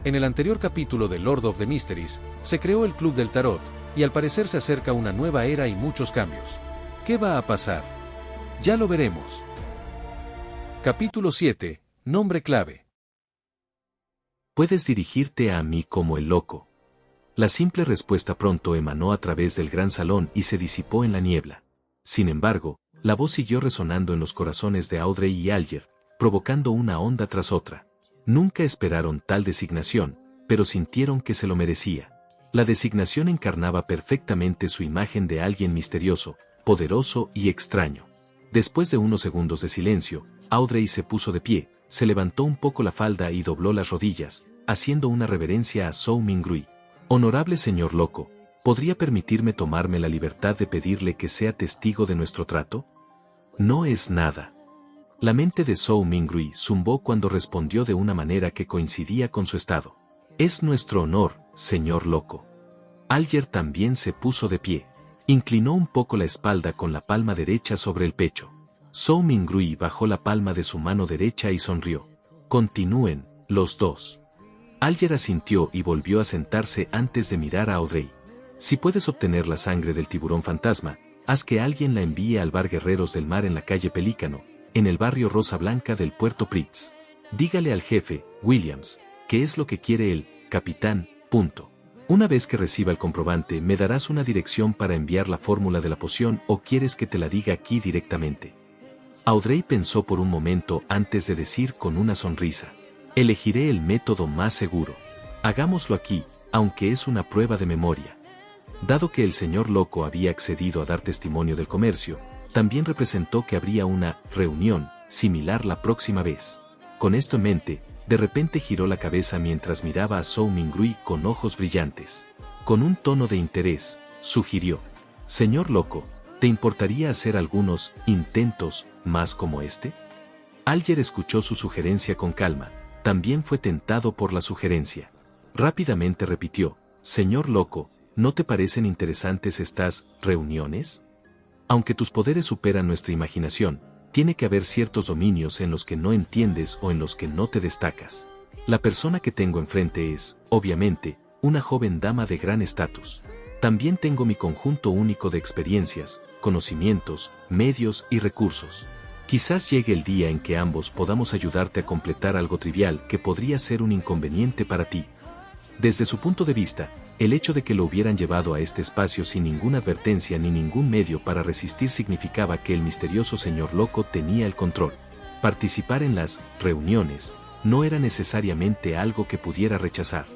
En el anterior capítulo de Lord of the Mysteries, se creó el Club del Tarot, y al parecer se acerca una nueva era y muchos cambios. ¿Qué va a pasar? Ya lo veremos. Capítulo 7. Nombre clave. Puedes dirigirte a mí como el loco. La simple respuesta pronto emanó a través del gran salón y se disipó en la niebla. Sin embargo, la voz siguió resonando en los corazones de Audrey y Alger, provocando una onda tras otra. Nunca esperaron tal designación, pero sintieron que se lo merecía. La designación encarnaba perfectamente su imagen de alguien misterioso, poderoso y extraño. Después de unos segundos de silencio, Audrey se puso de pie, se levantó un poco la falda y dobló las rodillas, haciendo una reverencia a Zhou Mingrui. Honorable señor loco, ¿podría permitirme tomarme la libertad de pedirle que sea testigo de nuestro trato? No es nada. La mente de Zhou Mingrui zumbó cuando respondió de una manera que coincidía con su estado. Es nuestro honor, señor loco. Alger también se puso de pie. Inclinó un poco la espalda con la palma derecha sobre el pecho. Zhou Mingrui bajó la palma de su mano derecha y sonrió. Continúen, los dos. Alger asintió y volvió a sentarse antes de mirar a Audrey. Si puedes obtener la sangre del tiburón fantasma, haz que alguien la envíe al bar Guerreros del Mar en la calle Pelícano, en el barrio Rosa Blanca del Puerto Pritz. Dígale al jefe, Williams, que es lo que quiere el capitán, punto. Una vez que reciba el comprobante me darás una dirección para enviar la fórmula de la poción o quieres que te la diga aquí directamente. Audrey pensó por un momento antes de decir con una sonrisa. Elegiré el método más seguro. Hagámoslo aquí, aunque es una prueba de memoria. Dado que el señor loco había accedido a dar testimonio del comercio, también representó que habría una reunión similar la próxima vez. Con esto en mente, de repente giró la cabeza mientras miraba a Zhou Mingrui con ojos brillantes. Con un tono de interés, sugirió. Señor loco, ¿te importaría hacer algunos intentos más como este? Alger escuchó su sugerencia con calma, también fue tentado por la sugerencia. Rápidamente repitió, señor loco, ¿no te parecen interesantes estas reuniones? Aunque tus poderes superan nuestra imaginación, tiene que haber ciertos dominios en los que no entiendes o en los que no te destacas. La persona que tengo enfrente es, obviamente, una joven dama de gran estatus. También tengo mi conjunto único de experiencias, conocimientos, medios y recursos. Quizás llegue el día en que ambos podamos ayudarte a completar algo trivial que podría ser un inconveniente para ti. Desde su punto de vista, el hecho de que lo hubieran llevado a este espacio sin ninguna advertencia ni ningún medio para resistir significaba que el misterioso señor loco tenía el control. Participar en las reuniones no era necesariamente algo que pudiera rechazar.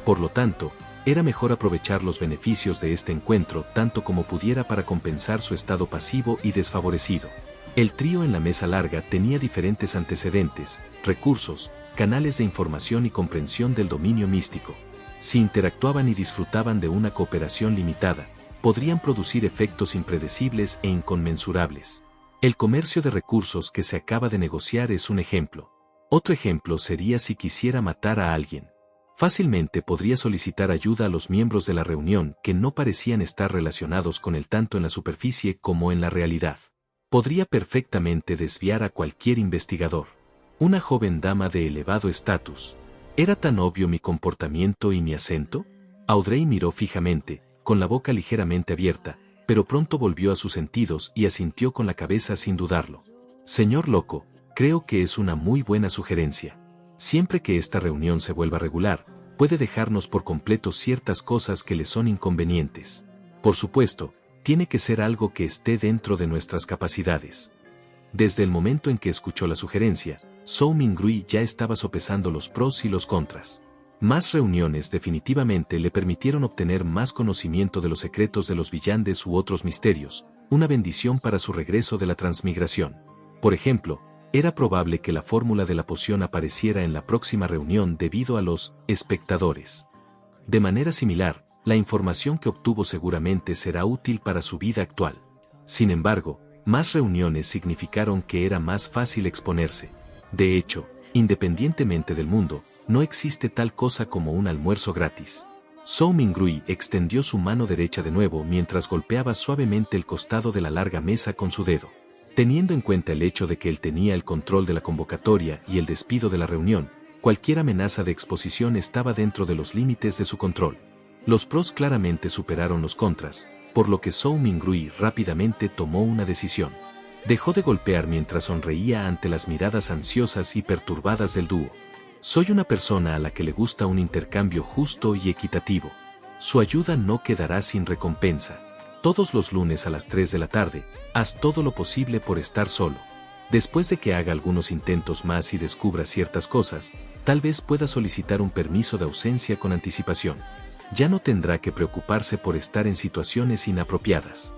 Por lo tanto, era mejor aprovechar los beneficios de este encuentro tanto como pudiera para compensar su estado pasivo y desfavorecido. El trío en la mesa larga tenía diferentes antecedentes, recursos, canales de información y comprensión del dominio místico. Si interactuaban y disfrutaban de una cooperación limitada, podrían producir efectos impredecibles e inconmensurables. El comercio de recursos que se acaba de negociar es un ejemplo. Otro ejemplo sería si quisiera matar a alguien. Fácilmente podría solicitar ayuda a los miembros de la reunión que no parecían estar relacionados con él tanto en la superficie como en la realidad. Podría perfectamente desviar a cualquier investigador. Una joven dama de elevado estatus. ¿Era tan obvio mi comportamiento y mi acento? Audrey miró fijamente, con la boca ligeramente abierta, pero pronto volvió a sus sentidos y asintió con la cabeza sin dudarlo. Señor loco, creo que es una muy buena sugerencia. Siempre que esta reunión se vuelva regular, puede dejarnos por completo ciertas cosas que le son inconvenientes. Por supuesto, tiene que ser algo que esté dentro de nuestras capacidades. Desde el momento en que escuchó la sugerencia, Zhou Mingrui ya estaba sopesando los pros y los contras. Más reuniones definitivamente le permitieron obtener más conocimiento de los secretos de los villandes u otros misterios, una bendición para su regreso de la transmigración. Por ejemplo, era probable que la fórmula de la poción apareciera en la próxima reunión debido a los espectadores. De manera similar, la información que obtuvo seguramente será útil para su vida actual. Sin embargo, más reuniones significaron que era más fácil exponerse. De hecho, independientemente del mundo, no existe tal cosa como un almuerzo gratis. Zhou Mingrui extendió su mano derecha de nuevo mientras golpeaba suavemente el costado de la larga mesa con su dedo. Teniendo en cuenta el hecho de que él tenía el control de la convocatoria y el despido de la reunión, cualquier amenaza de exposición estaba dentro de los límites de su control. Los pros claramente superaron los contras, por lo que Zhou Mingrui rápidamente tomó una decisión. Dejó de golpear mientras sonreía ante las miradas ansiosas y perturbadas del dúo. Soy una persona a la que le gusta un intercambio justo y equitativo. Su ayuda no quedará sin recompensa. Todos los lunes a las 3 de la tarde, haz todo lo posible por estar solo. Después de que haga algunos intentos más y descubra ciertas cosas, tal vez pueda solicitar un permiso de ausencia con anticipación. Ya no tendrá que preocuparse por estar en situaciones inapropiadas.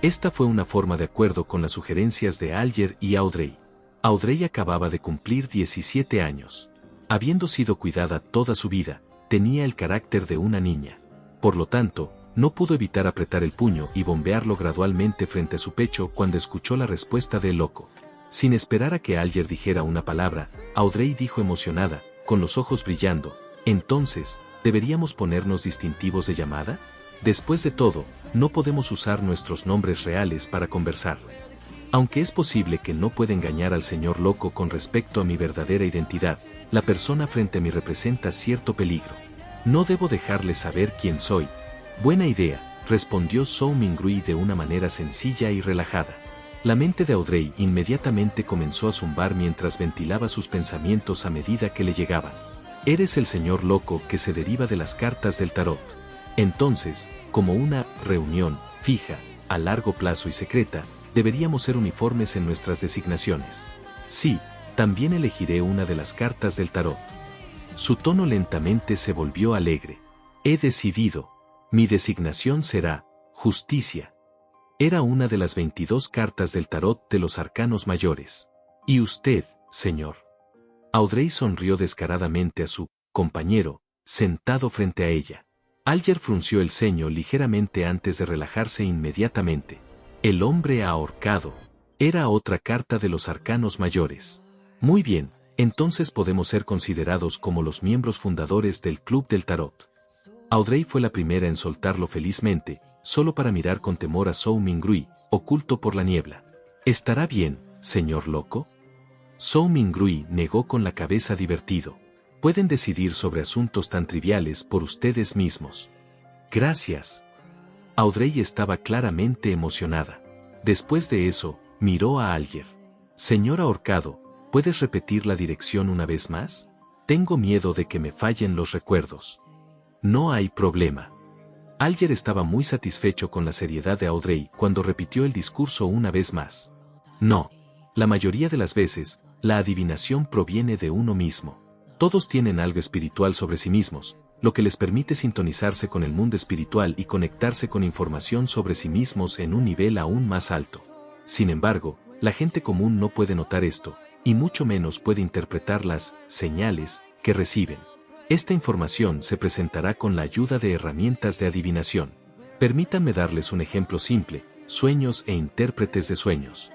Esta fue una forma de acuerdo con las sugerencias de Alger y Audrey. Audrey acababa de cumplir 17 años. Habiendo sido cuidada toda su vida, tenía el carácter de una niña. Por lo tanto, no pudo evitar apretar el puño y bombearlo gradualmente frente a su pecho cuando escuchó la respuesta del loco. Sin esperar a que Alger dijera una palabra, Audrey dijo emocionada, con los ojos brillando, «Entonces, ¿deberíamos ponernos distintivos de llamada? Después de todo, no podemos usar nuestros nombres reales para conversar. Aunque es posible que no pueda engañar al señor loco con respecto a mi verdadera identidad, la persona frente a mí representa cierto peligro. No debo dejarle saber quién soy». «Buena idea», respondió Zhou Mingrui de una manera sencilla y relajada. La mente de Audrey inmediatamente comenzó a zumbar mientras ventilaba sus pensamientos a medida que le llegaban. «Eres el señor loco que se deriva de las cartas del tarot. Entonces, como una reunión fija, a largo plazo y secreta, deberíamos ser uniformes en nuestras designaciones. Sí, también elegiré una de las cartas del tarot». Su tono lentamente se volvió alegre. «He decidido. Mi designación será Justicia». Era una de las 22 cartas del tarot de los arcanos mayores. «¿Y usted, señor?». Audrey sonrió descaradamente a su compañero, sentado frente a ella. Alger frunció el ceño ligeramente antes de relajarse inmediatamente. «El hombre ahorcado». Era otra carta de los arcanos mayores. «Muy bien, entonces podemos ser considerados como los miembros fundadores del Club del Tarot». Audrey fue la primera en soltarlo felizmente, solo para mirar con temor a Zhou Mingrui, oculto por la niebla. «¿Estará bien, señor loco?». Zhou Mingrui negó con la cabeza divertido. «Pueden decidir sobre asuntos tan triviales por ustedes mismos». «Gracias». Audrey estaba claramente emocionada. Después de eso, miró a Alger. «Señor ahorcado, ¿puedes repetir la dirección una vez más? Tengo miedo de que me fallen los recuerdos». «No hay problema». Alger estaba muy satisfecho con la seriedad de Audrey cuando repitió el discurso una vez más. «No. La mayoría de las veces, la adivinación proviene de uno mismo. Todos tienen algo espiritual sobre sí mismos, lo que les permite sintonizarse con el mundo espiritual y conectarse con información sobre sí mismos en un nivel aún más alto. Sin embargo, la gente común no puede notar esto, y mucho menos puede interpretar las señales que reciben. Esta información se presentará con la ayuda de herramientas de adivinación. Permítanme darles un ejemplo simple: sueños e intérpretes de sueños».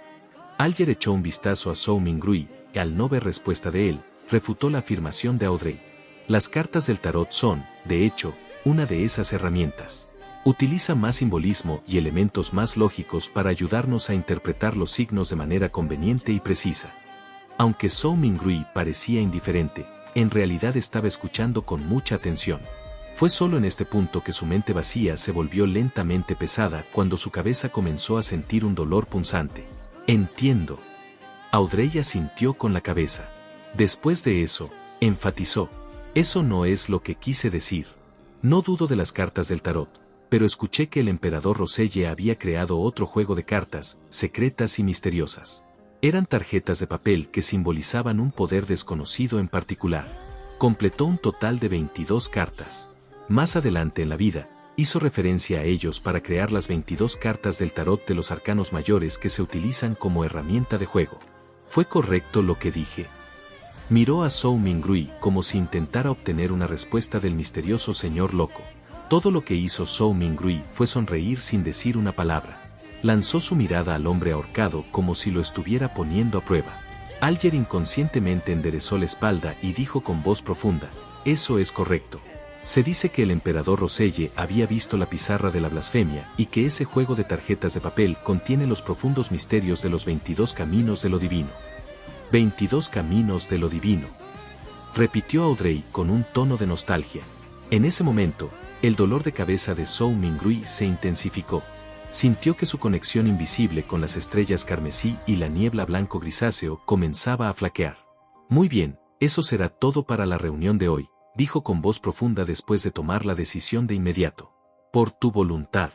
Alger echó un vistazo a Zhou Mingrui, y al no ver respuesta de él, refutó la afirmación de Audrey. «Las cartas del tarot son, de hecho, una de esas herramientas. Utiliza más simbolismo y elementos más lógicos para ayudarnos a interpretar los signos de manera conveniente y precisa». Aunque Zhou Mingrui parecía indiferente, en realidad estaba escuchando con mucha atención. Fue solo en este punto que su mente vacía se volvió lentamente pesada cuando su cabeza comenzó a sentir un dolor punzante. «Entiendo». Audrey asintió con la cabeza. Después de eso, enfatizó: «Eso no es lo que quise decir. No dudo de las cartas del tarot, pero escuché que el emperador Roselle había creado otro juego de cartas, secretas y misteriosas. Eran tarjetas de papel que simbolizaban un poder desconocido en particular. Completó un total de 22 cartas. Más adelante en la vida, hizo referencia a ellos para crear las 22 cartas del tarot de los arcanos mayores que se utilizan como herramienta de juego. ¿Fue correcto lo que dije?». Miró a Zhou Mingrui como si intentara obtener una respuesta del misterioso señor loco. Todo lo que hizo Zhou Mingrui fue sonreír sin decir una palabra. Lanzó su mirada al hombre ahorcado como si lo estuviera poniendo a prueba. Alger inconscientemente enderezó la espalda y dijo con voz profunda: «Eso es correcto. Se dice que el emperador Roselle había visto la pizarra de la blasfemia y que ese juego de tarjetas de papel contiene los profundos misterios de los 22 caminos de lo divino». 22 caminos de lo divino. repitió Audrey con un tono de nostalgia. En ese momento, el dolor de cabeza de Zhou Mingrui se intensificó. Sintió que su conexión invisible con las estrellas carmesí y la niebla blanco-grisáceo comenzaba a flaquear. Muy bien, eso será todo para la reunión de hoy, dijo con voz profunda después de tomar la decisión de inmediato. Por tu voluntad.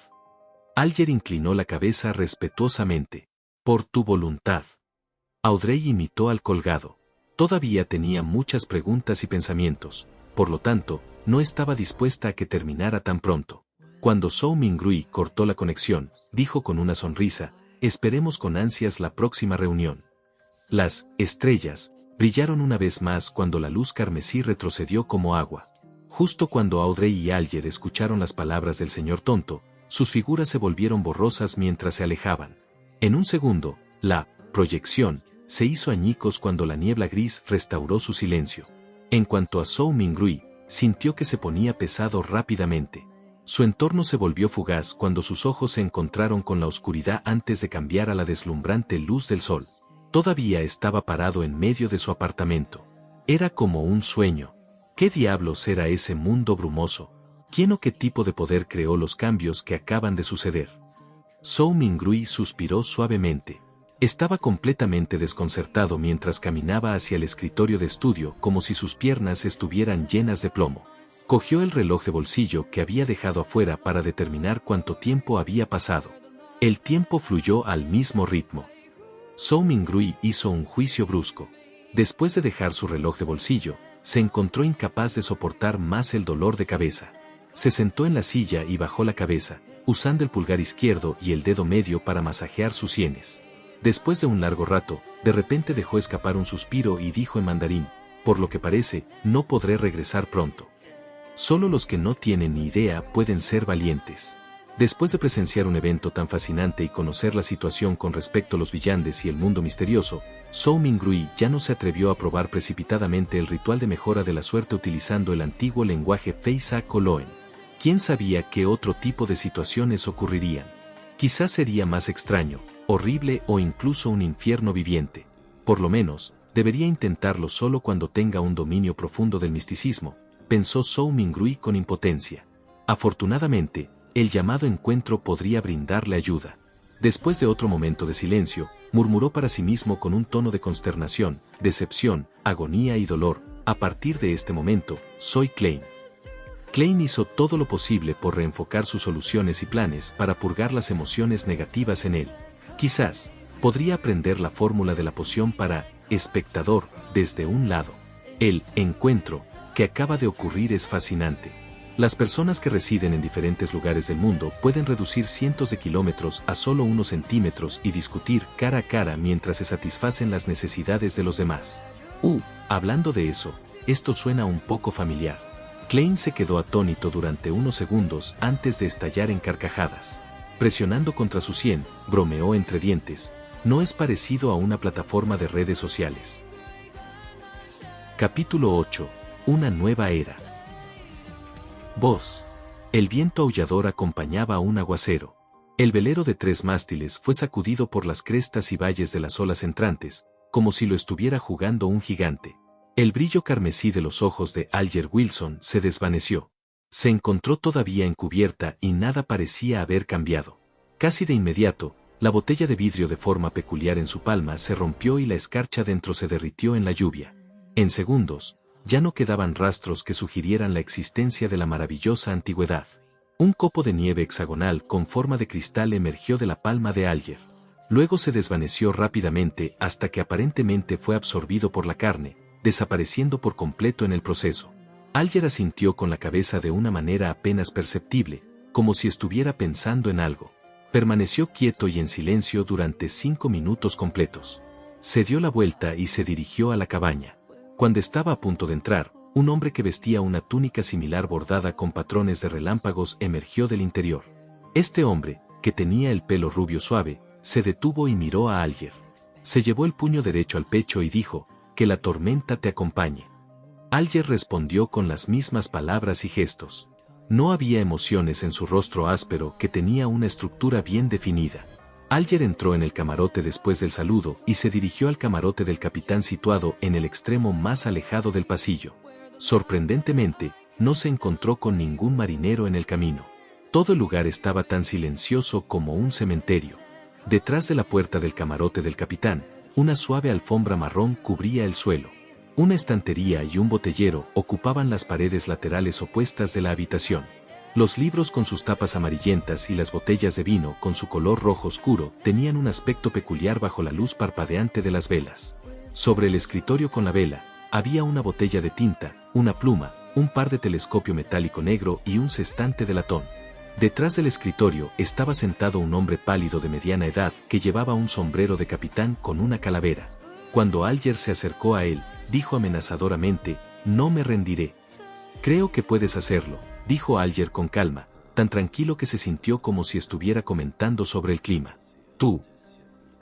Alger inclinó la cabeza respetuosamente. Por tu voluntad. Audrey imitó al colgado. Todavía tenía muchas preguntas y pensamientos, por lo tanto, no estaba dispuesta a que terminara tan pronto. Cuando Zhou Mingrui cortó la conexión, dijo con una sonrisa, esperemos con ansias la próxima reunión. Las estrellas brillaron una vez más cuando la luz carmesí retrocedió como agua. Justo cuando Audrey y Alger escucharon las palabras del señor tonto, sus figuras se volvieron borrosas mientras se alejaban. En un segundo, la proyección se hizo añicos cuando la niebla gris restauró su silencio. En cuanto a Zhou Mingrui, sintió que se ponía pesado rápidamente. Su entorno se volvió fugaz cuando sus ojos se encontraron con la oscuridad antes de cambiar a la deslumbrante luz del sol. Todavía estaba parado en medio de su apartamento. Era como un sueño. ¿Qué diablos era ese mundo brumoso? ¿Quién o qué tipo de poder creó los cambios que acaban de suceder? Zhou Mingrui suspiró suavemente. Estaba completamente desconcertado mientras caminaba hacia el escritorio de estudio como si sus piernas estuvieran llenas de plomo. Cogió el reloj de bolsillo que había dejado afuera para determinar cuánto tiempo había pasado. El tiempo fluyó al mismo ritmo. Zhou Mingrui hizo un juicio brusco. Después de dejar su reloj de bolsillo, se encontró incapaz de soportar más el dolor de cabeza. Se sentó en la silla y bajó la cabeza, usando el pulgar izquierdo y el dedo medio para masajear sus sienes. Después de un largo rato, de repente dejó escapar un suspiro y dijo en mandarín, por lo que parece, no podré regresar pronto. Solo los que no tienen ni idea pueden ser valientes. Después de presenciar un evento tan fascinante y conocer la situación con respecto a los villanes y el mundo misterioso, Zhou Mingrui ya no se atrevió a probar precipitadamente el ritual de mejora de la suerte utilizando el antiguo lenguaje Feisa Koloen. ¿Quién sabía qué otro tipo de situaciones ocurrirían? Quizás sería más extraño, horrible o incluso un infierno viviente. Por lo menos, debería intentarlo solo cuando tenga un dominio profundo del misticismo, pensó Zhou Mingrui con impotencia. Afortunadamente, el llamado encuentro podría brindarle ayuda. Después de otro momento de silencio, murmuró para sí mismo con un tono de consternación, decepción, agonía y dolor, a partir de este momento, soy Klein. Klein hizo todo lo posible por reenfocar sus soluciones y planes para purgar las emociones negativas en él. Quizás, podría aprender la fórmula de la poción para espectador desde un lado. El encuentro que acaba de ocurrir es fascinante. Las personas que residen en diferentes lugares del mundo pueden reducir cientos de kilómetros a solo unos centímetros y discutir cara a cara mientras se satisfacen las necesidades de los demás. Hablando de eso, esto suena un poco familiar. Klein se quedó atónito durante unos segundos antes de estallar en carcajadas. Presionando contra su sien, bromeó entre dientes, no es parecido a una plataforma de redes sociales. Capítulo 8. Una nueva era. Voz. El viento aullador acompañaba a un aguacero. El velero de 3 mástiles fue sacudido por las crestas y valles de las olas entrantes, como si lo estuviera jugando un gigante. El brillo carmesí de los ojos de Alger Wilson se desvaneció. Se encontró todavía en cubierta y nada parecía haber cambiado. Casi de inmediato, la botella de vidrio de forma peculiar en su palma se rompió y la escarcha dentro se derritió en la lluvia. En segundos, ya no quedaban rastros que sugirieran la existencia de la maravillosa antigüedad. Un copo de nieve hexagonal con forma de cristal emergió de la palma de Alger. Luego se desvaneció rápidamente hasta que aparentemente fue absorbido por la carne, desapareciendo por completo en el proceso. Alger asintió con la cabeza de una manera apenas perceptible, como si estuviera pensando en algo. Permaneció quieto y en silencio durante 5 minutos completos. Se dio la vuelta y se dirigió a la cabaña. Cuando estaba a punto de entrar, un hombre que vestía una túnica similar bordada con patrones de relámpagos emergió del interior. Este hombre, que tenía el pelo rubio suave, se detuvo y miró a Alger. Se llevó el puño derecho al pecho y dijo, «Que la tormenta te acompañe». Alger respondió con las mismas palabras y gestos. No había emociones en su rostro áspero que tenía una estructura bien definida. Alger entró en el camarote después del saludo y se dirigió al camarote del capitán situado en el extremo más alejado del pasillo. Sorprendentemente, no se encontró con ningún marinero en el camino. Todo el lugar estaba tan silencioso como un cementerio. Detrás de la puerta del camarote del capitán, una suave alfombra marrón cubría el suelo. Una estantería y un botellero ocupaban las paredes laterales opuestas de la habitación. Los libros con sus tapas amarillentas y las botellas de vino con su color rojo oscuro tenían un aspecto peculiar bajo la luz parpadeante de las velas. Sobre el escritorio con la vela, había una botella de tinta, una pluma, un par de telescopio metálico negro y un sextante de latón. Detrás del escritorio estaba sentado un hombre pálido de mediana edad que llevaba un sombrero de capitán con una calavera. Cuando Alger se acercó a él, dijo amenazadoramente: «No me rendiré». «Creo que puedes hacerlo», dijo Alger con calma, tan tranquilo que se sintió como si estuviera comentando sobre el clima. «¿Tú?».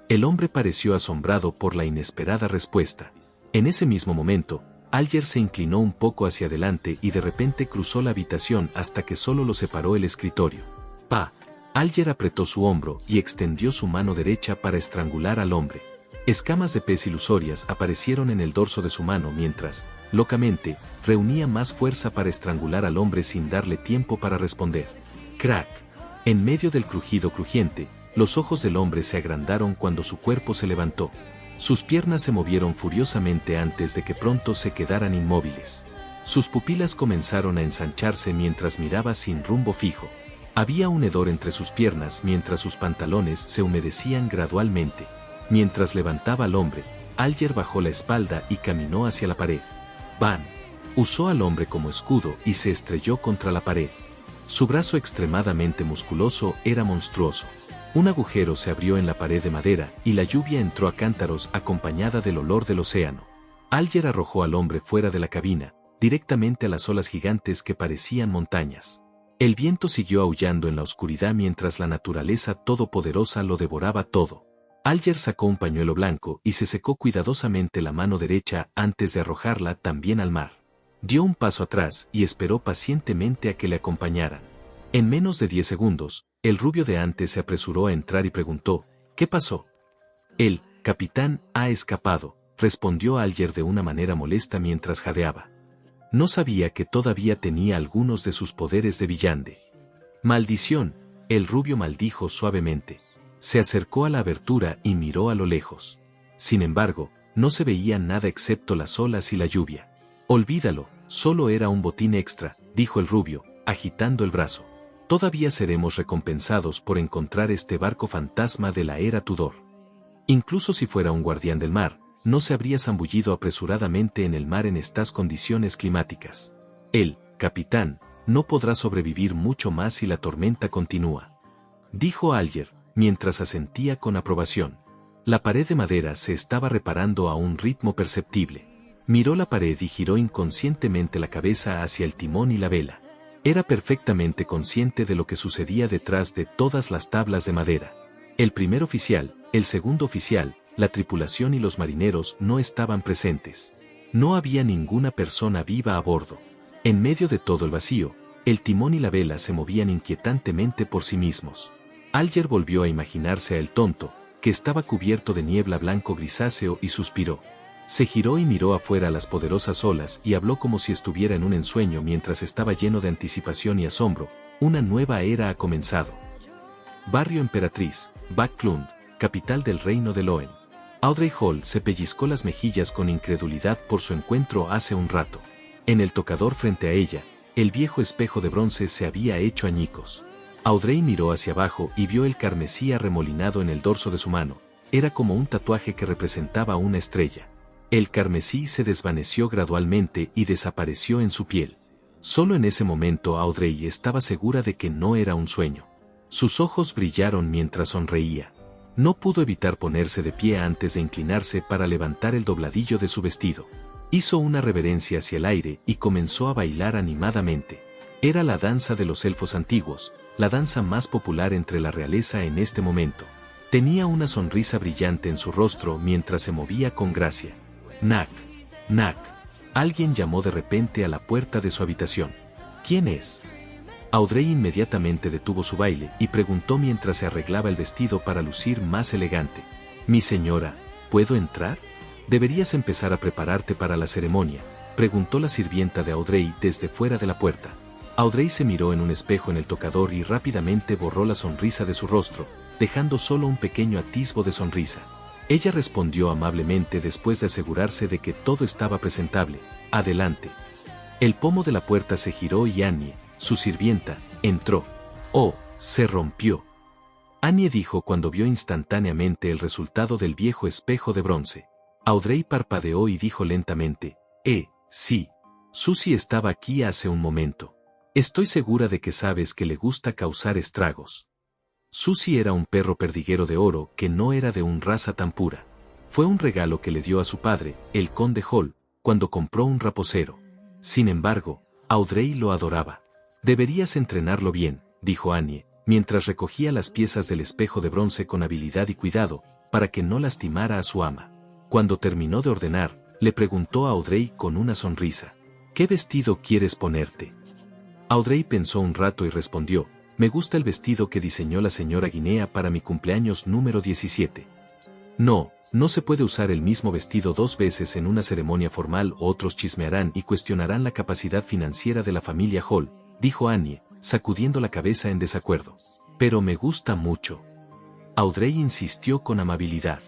El hombre pareció asombrado por la inesperada respuesta. En ese mismo momento, Alger se inclinó un poco hacia adelante y de repente cruzó la habitación hasta que solo lo separó el escritorio. «¡Pa!». Alger apretó su hombro y extendió su mano derecha para estrangular al hombre. Escamas de pez ilusorias aparecieron en el dorso de su mano mientras, locamente, reunía más fuerza para estrangular al hombre sin darle tiempo para responder. ¡Crack! En medio del crujido crujiente, los ojos del hombre se agrandaron cuando su cuerpo se levantó. Sus piernas se movieron furiosamente antes de que pronto se quedaran inmóviles. Sus pupilas comenzaron a ensancharse mientras miraba sin rumbo fijo. Había un hedor entre sus piernas mientras sus pantalones se humedecían gradualmente. Mientras levantaba al hombre, Alger bajó la espalda y caminó hacia la pared. Van. Usó al hombre como escudo y se estrelló contra la pared. Su brazo extremadamente musculoso era monstruoso. Un agujero se abrió en la pared de madera y la lluvia entró a cántaros acompañada del olor del océano. Alger arrojó al hombre fuera de la cabina, directamente a las olas gigantes que parecían montañas. El viento siguió aullando en la oscuridad mientras la naturaleza todopoderosa lo devoraba todo. Alger sacó un pañuelo blanco y se secó cuidadosamente la mano derecha antes de arrojarla también al mar. Dio un paso atrás y esperó pacientemente a que le acompañaran. En menos de 10 segundos, el rubio de antes se apresuró a entrar y preguntó: «¿Qué pasó?». «El capitán ha escapado», respondió Alger de una manera molesta mientras jadeaba. No sabía que todavía tenía algunos de sus poderes de villande. «Maldición», el rubio maldijo suavemente. Se acercó a la abertura y miró a lo lejos. Sin embargo, no se veía nada excepto las olas y la lluvia. «Olvídalo, solo era un botín extra», dijo el rubio, agitando el brazo. «Todavía seremos recompensados por encontrar este barco fantasma de la era Tudor». Incluso si fuera un guardián del mar, no se habría zambullido apresuradamente en el mar en estas condiciones climáticas. «El capitán no podrá sobrevivir mucho más si la tormenta continúa», dijo Alger, mientras asentía con aprobación. La pared de madera se estaba reparando a un ritmo perceptible. Miró la pared y giró inconscientemente la cabeza hacia el timón y la vela. Era perfectamente consciente de lo que sucedía detrás de todas las tablas de madera. El primer oficial, el segundo oficial, la tripulación y los marineros no estaban presentes. No había ninguna persona viva a bordo. En medio de todo el vacío, el timón y la vela se movían inquietantemente por sí mismos. Alger volvió a imaginarse a el tonto, que estaba cubierto de niebla blanco grisáceo y suspiró. Se giró y miró afuera a las poderosas olas y habló como si estuviera en un ensueño mientras estaba lleno de anticipación y asombro. Una nueva era ha comenzado. Barrio Emperatriz, Backlund, capital del reino de Loen. Audrey Hall se pellizcó las mejillas con incredulidad por su encuentro hace un rato. En el tocador frente a ella, el viejo espejo de bronce se había hecho añicos. Audrey miró hacia abajo y vio el carmesí arremolinado en el dorso de su mano. Era como un tatuaje que representaba una estrella. El carmesí se desvaneció gradualmente y desapareció en su piel. Solo en ese momento Audrey estaba segura de que no era un sueño. Sus ojos brillaron mientras sonreía. No pudo evitar ponerse de pie antes de inclinarse para levantar el dobladillo de su vestido. Hizo una reverencia hacia el aire y comenzó a bailar animadamente. Era la danza de los elfos antiguos, la danza más popular entre la realeza en este momento. Tenía una sonrisa brillante en su rostro mientras se movía con gracia. «Knack, Knack». Alguien llamó de repente a la puerta de su habitación. «¿Quién es?». Audrey inmediatamente detuvo su baile y preguntó mientras se arreglaba el vestido para lucir más elegante. «Mi señora, ¿puedo entrar? Deberías empezar a prepararte para la ceremonia», preguntó la sirvienta de Audrey desde fuera de la puerta. Audrey se miró en un espejo en el tocador y rápidamente borró la sonrisa de su rostro, dejando solo un pequeño atisbo de sonrisa. Ella respondió amablemente después de asegurarse de que todo estaba presentable. «Adelante». El pomo de la puerta se giró y Annie, su sirvienta, entró. «Oh, se rompió», Annie dijo cuando vio instantáneamente el resultado del viejo espejo de bronce. Audrey parpadeó y dijo lentamente: sí. Susie estaba aquí hace un momento. Estoy segura de que sabes que le gusta causar estragos». Susie era un perro perdiguero de oro que no era de una raza tan pura. Fue un regalo que le dio a su padre, el conde Hall, cuando compró un raposero. Sin embargo, Audrey lo adoraba. «Deberías entrenarlo bien», dijo Annie, mientras recogía las piezas del espejo de bronce con habilidad y cuidado, para que no lastimara a su ama. Cuando terminó de ordenar, le preguntó a Audrey con una sonrisa: «¿Qué vestido quieres ponerte?». Audrey pensó un rato y respondió: «Me gusta el vestido que diseñó la señora Guinea para mi cumpleaños número 17. No se puede usar el mismo vestido 2 veces en una ceremonia formal o otros chismearán y cuestionarán la capacidad financiera de la familia Hall», dijo Annie, sacudiendo la cabeza en desacuerdo. «Pero me gusta mucho». Audrey insistió con amabilidad.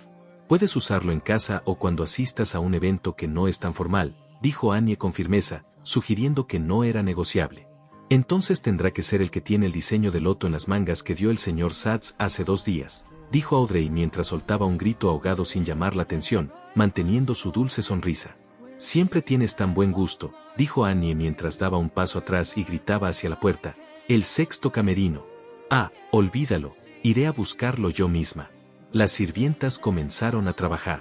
«Puedes usarlo en casa o cuando asistas a un evento que no es tan formal», dijo Annie con firmeza, sugiriendo que no era negociable. «Entonces tendrá que ser el que tiene el diseño del loto en las mangas que dio el señor Satz hace 2 días», dijo Audrey mientras soltaba un grito ahogado sin llamar la atención, manteniendo su dulce sonrisa. «Siempre tienes tan buen gusto», dijo Annie mientras daba un paso atrás y gritaba hacia la puerta: «El sexto camerino». «Ah, olvídalo, iré a buscarlo yo misma». Las sirvientas comenzaron a trabajar.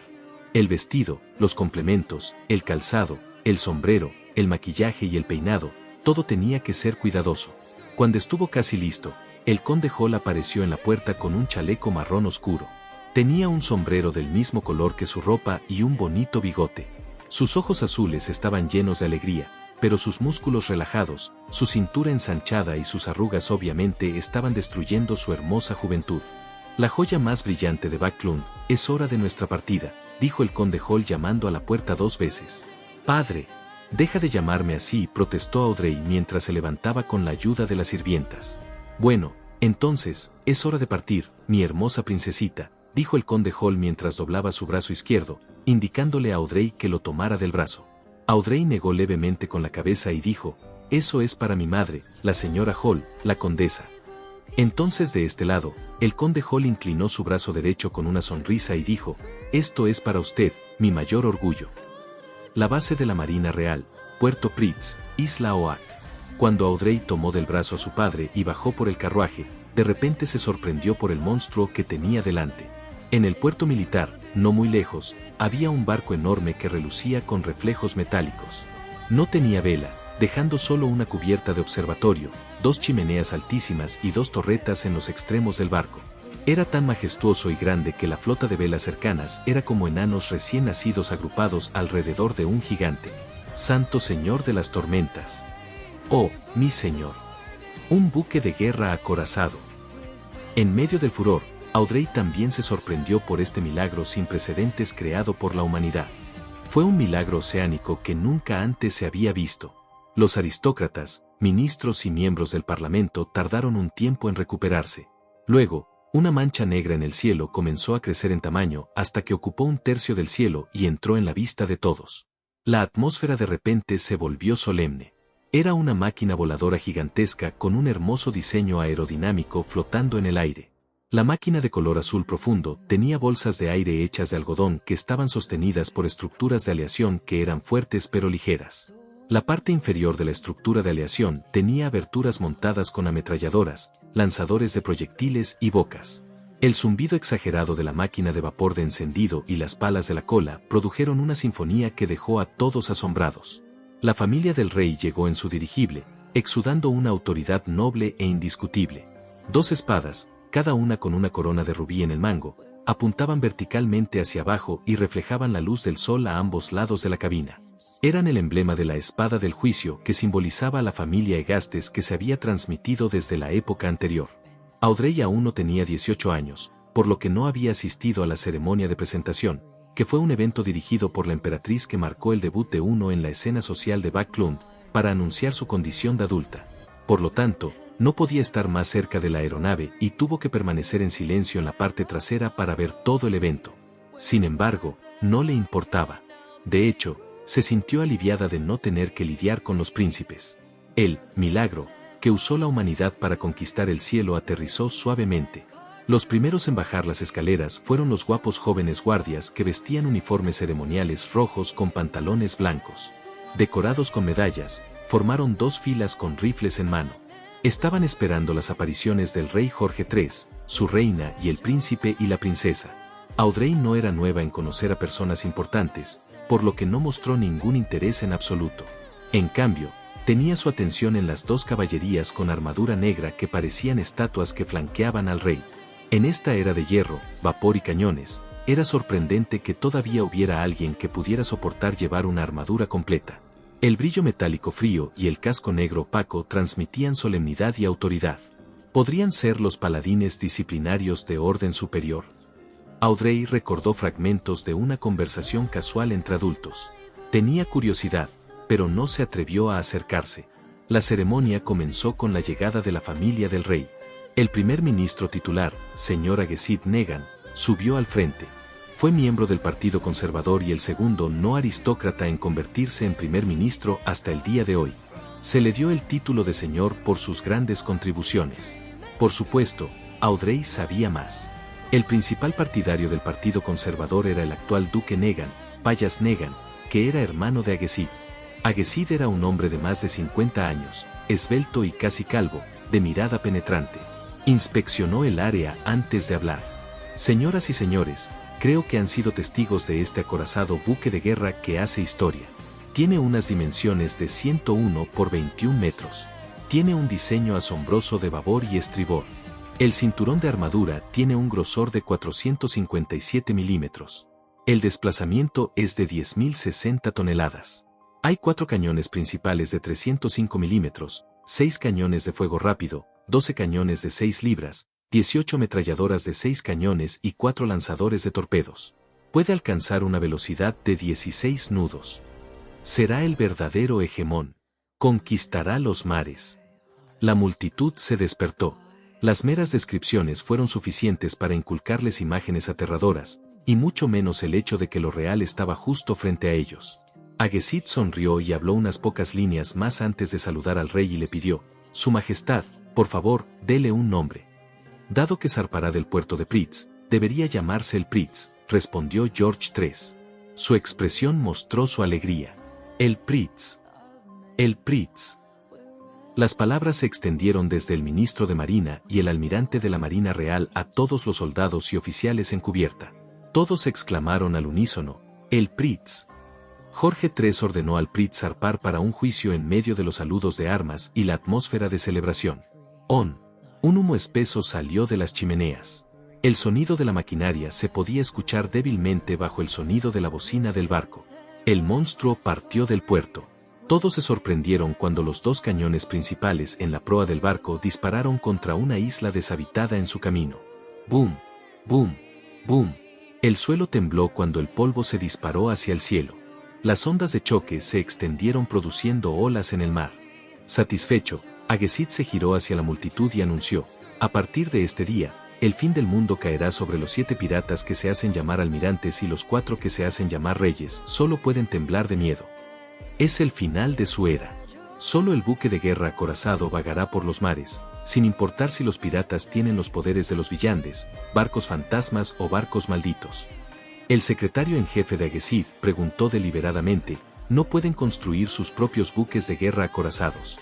El vestido, los complementos, el calzado, el sombrero, el maquillaje y el peinado, todo tenía que ser cuidadoso. Cuando estuvo casi listo, el conde Hall apareció en la puerta con un chaleco marrón oscuro. Tenía un sombrero del mismo color que su ropa y un bonito bigote. Sus ojos azules estaban llenos de alegría, pero sus músculos relajados, su cintura ensanchada y sus arrugas obviamente estaban destruyendo su hermosa juventud. «La joya más brillante de Backlund, es hora de nuestra partida», dijo el conde Hall llamando a la puerta 2 veces. «Padre, deja de llamarme así», protestó Audrey mientras se levantaba con la ayuda de las sirvientas. «Bueno, entonces, es hora de partir, mi hermosa princesita», dijo el conde Hall mientras doblaba su brazo izquierdo, indicándole a Audrey que lo tomara del brazo. Audrey negó levemente con la cabeza y dijo: «Eso es para mi madre, la señora Hall, la condesa». Entonces de este lado, el conde Hall inclinó su brazo derecho con una sonrisa y dijo: «Esto es para usted, mi mayor orgullo». La base de la Marina Real, Puerto Prince, Isla Oak. Cuando Audrey tomó del brazo a su padre y bajó por el carruaje, de repente se sorprendió por el monstruo que tenía delante. En el puerto militar, no muy lejos, había un barco enorme que relucía con reflejos metálicos. No tenía vela, dejando solo una cubierta de observatorio, 2 chimeneas altísimas y 2 torretas en los extremos del barco. Era tan majestuoso y grande que la flota de velas cercanas era como enanos recién nacidos agrupados alrededor de un gigante. «Santo Señor de las tormentas». «Oh, mi señor». Un buque de guerra acorazado. En medio del furor, Audrey también se sorprendió por este milagro sin precedentes creado por la humanidad. Fue un milagro oceánico que nunca antes se había visto. Los aristócratas, ministros y miembros del parlamento tardaron un tiempo en recuperarse. Luego, una mancha negra en el cielo comenzó a crecer en tamaño hasta que ocupó 1/3 del cielo y entró en la vista de todos. La atmósfera de repente se volvió solemne. Era una máquina voladora gigantesca con un hermoso diseño aerodinámico flotando en el aire. La máquina de color azul profundo tenía bolsas de aire hechas de algodón que estaban sostenidas por estructuras de aleación que eran fuertes pero ligeras. La parte inferior de la estructura de aleación tenía aberturas montadas con ametralladoras, lanzadores de proyectiles y bocas. El zumbido exagerado de la máquina de vapor de encendido y las palas de la cola produjeron una sinfonía que dejó a todos asombrados. La familia del rey llegó en su dirigible, exudando una autoridad noble e indiscutible. 2 espadas, cada una con una corona de rubí en el mango, apuntaban verticalmente hacia abajo y reflejaban la luz del sol a ambos lados de la cabina. Eran el emblema de la espada del juicio que simbolizaba a la familia Egastes que se había transmitido desde la época anterior. Audrey aún no tenía 18 años, por lo que no había asistido a la ceremonia de presentación, que fue un evento dirigido por la emperatriz que marcó el debut de uno en la escena social de Backlund, para anunciar su condición de adulta. Por lo tanto, no podía estar más cerca de la aeronave y tuvo que permanecer en silencio en la parte trasera para ver todo el evento. Sin embargo, no le importaba. De hecho, se sintió aliviada de no tener que lidiar con los príncipes. El milagro, que usó la humanidad para conquistar el cielo, aterrizó suavemente. Los primeros en bajar las escaleras fueron los guapos jóvenes guardias que vestían uniformes ceremoniales rojos con pantalones blancos. Decorados con medallas, formaron dos filas con rifles en mano. Estaban esperando las apariciones del rey Jorge III, su reina y el príncipe y la princesa. Audrey no era nueva en conocer a personas importantes, por lo que no mostró ningún interés en absoluto. En cambio, tenía su atención en las dos caballerías con armadura negra que parecían estatuas que flanqueaban al rey. En esta era de hierro, vapor y cañones, era sorprendente que todavía hubiera alguien que pudiera soportar llevar una armadura completa. El brillo metálico frío y el casco negro opaco transmitían solemnidad y autoridad. ¿Podrían ser los paladines disciplinarios de orden superior? Audrey recordó fragmentos de una conversación casual entre adultos. Tenía curiosidad, pero no se atrevió a acercarse. La ceremonia comenzó con la llegada de la familia del rey. El primer ministro titular, señor Agesid Negan, subió al frente. Fue miembro del Partido Conservador y el segundo no aristócrata en convertirse en primer ministro hasta el día de hoy. Se le dio el título de señor por sus grandes contribuciones. Por supuesto, Audrey sabía más. El principal partidario del Partido Conservador era el actual duque Negan, Payas Negan, que era hermano de Agesid. Agesid era un hombre de más de 50 años, esbelto y casi calvo, de mirada penetrante. Inspeccionó el área antes de hablar. Señoras y señores, creo que han sido testigos de este acorazado buque de guerra que hace historia. Tiene unas dimensiones de 101 por 21 metros. Tiene un diseño asombroso de babor y estribor. El cinturón de armadura tiene un grosor de 457 milímetros. El desplazamiento es de 10.060 toneladas. Hay 4 cañones principales de 305 milímetros, 6 cañones de fuego rápido, 12 cañones de 6 libras, 18 ametralladoras de 6 cañones y 4 lanzadores de torpedos. Puede alcanzar una velocidad de 16 nudos. Será el verdadero hegemón. Conquistará los mares. La multitud se despertó. Las meras descripciones fueron suficientes para inculcarles imágenes aterradoras, y mucho menos el hecho de que lo real estaba justo frente a ellos. Agesid sonrió y habló unas pocas líneas más antes de saludar al rey y le pidió: Su Majestad, por favor, dele un nombre. Dado que zarpará del puerto de Pritz, debería llamarse el Pritz, respondió George III. Su expresión mostró su alegría. El Pritz. El Pritz. Las palabras se extendieron desde el ministro de Marina y el almirante de la Marina Real a todos los soldados y oficiales en cubierta. Todos exclamaron al unísono: el Pritz. Jorge III ordenó al Pritz zarpar para un juicio en medio de los saludos de armas y la atmósfera de celebración. Un humo espeso salió de las chimeneas. El sonido de la maquinaria se podía escuchar débilmente bajo el sonido de la bocina del barco. El monstruo partió del puerto. Todos se sorprendieron cuando los 2 cañones principales en la proa del barco dispararon contra una isla deshabitada en su camino. ¡Bum! ¡Bum! ¡Bum! El suelo tembló cuando el polvo se disparó hacia el cielo. Las ondas de choque se extendieron produciendo olas en el mar. Satisfecho, Agesid se giró hacia la multitud y anunció: a partir de este día, el fin del mundo caerá sobre los 7 piratas que se hacen llamar almirantes y los 4 que se hacen llamar reyes solo pueden temblar de miedo. Es el final de su era. Solo el buque de guerra acorazado vagará por los mares, sin importar si los piratas tienen los poderes de los villandes, barcos fantasmas o barcos malditos. El secretario en jefe de Agesid preguntó deliberadamente: ¿no pueden construir sus propios buques de guerra acorazados?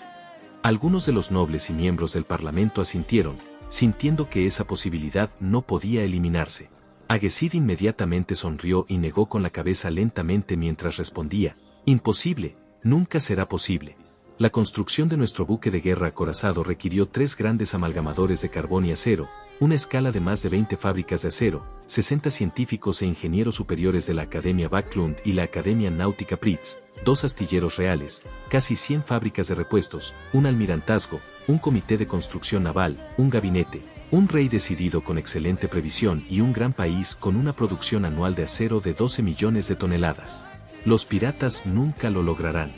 Algunos de los nobles y miembros del parlamento asintieron, sintiendo que esa posibilidad no podía eliminarse. Agesid inmediatamente sonrió y negó con la cabeza lentamente mientras respondía: imposible, nunca será posible. La construcción de nuestro buque de guerra acorazado requirió 3 grandes amalgamadores de carbón y acero, una escala de más de 20 fábricas de acero, 60 científicos e ingenieros superiores de la Academia Backlund y la Academia Náutica Pritz, 2 astilleros reales, casi 100 fábricas de repuestos, un almirantazgo, un comité de construcción naval, un gabinete, un rey decidido con excelente previsión y un gran país con una producción anual de acero de 12 millones de toneladas. Los piratas nunca lo lograrán.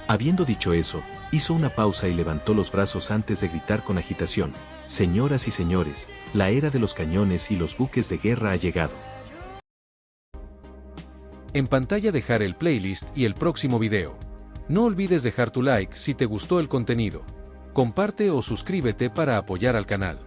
Habiendo dicho eso, hizo una pausa y levantó los brazos antes de gritar con agitación: señoras y señores, la era de los cañones y los buques de guerra ha llegado. En pantalla dejar el playlist y el próximo video. No olvides dejar tu like si te gustó el contenido. Comparte o suscríbete para apoyar al canal.